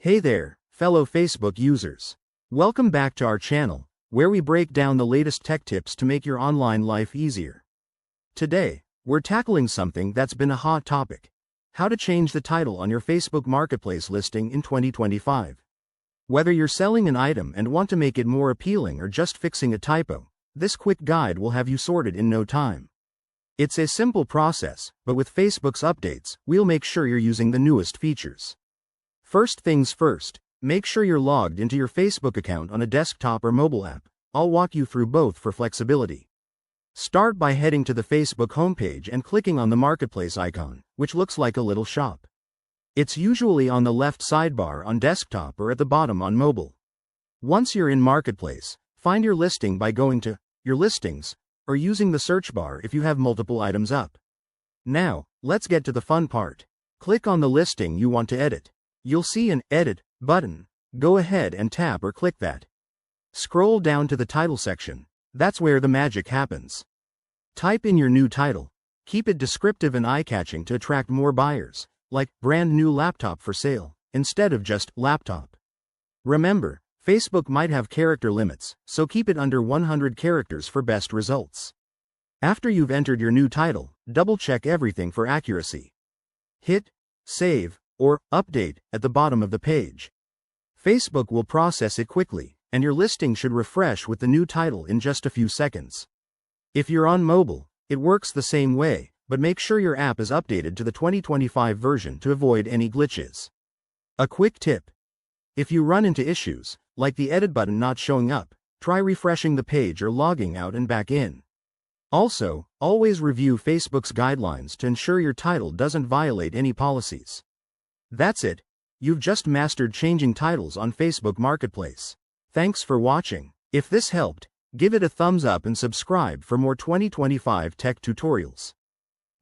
Hey there, fellow Facebook users. Welcome back to our channel, where we break down the latest tech tips to make your online life easier. Today, we're tackling something that's been a hot topic: how to change the title on your Facebook Marketplace listing in 2025. Whether you're selling an item and want to make it more appealing or just fixing a typo, this quick guide will have you sorted in no time. It's a simple process, but with Facebook's updates, we'll make sure you're using the newest features. First things first, make sure you're logged into your Facebook account on a desktop or mobile app. I'll walk you through both for flexibility. Start by heading to the Facebook homepage and clicking on the Marketplace icon, which looks like a little shop. It's usually on the left sidebar on desktop or at the bottom on mobile. Once you're in Marketplace, find your listing by going to Your Listings, or using the search bar if you have multiple items up. Now, let's get to the fun part. Click on the listing you want to edit. You'll see an Edit button. Go ahead and tap or click that. Scroll down to the title section. That's where the magic happens. Type in your new title. Keep it descriptive and eye-catching to attract more buyers, like brand new laptop for sale, instead of just laptop. Remember, Facebook might have character limits, so keep it under 100 characters for best results. After you've entered your new title, double-check everything for accuracy. Hit Save or Update at the bottom of the page. Facebook will process it quickly, and your listing should refresh with the new title in just a few seconds. If you're on mobile, it works the same way, but make sure your app is updated to the 2025 version to avoid any glitches. A quick tip: if you run into issues, like the edit button not showing up, try refreshing the page or logging out and back in. Also, always review Facebook's guidelines to ensure your title doesn't violate any policies. That's it. You've just mastered changing titles on Facebook Marketplace. Thanks for watching. If this helped, give it a thumbs up and subscribe for more 2025 tech tutorials.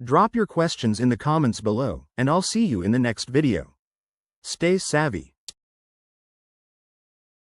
Drop your questions in the comments below, and I'll see you in the next video. Stay savvy.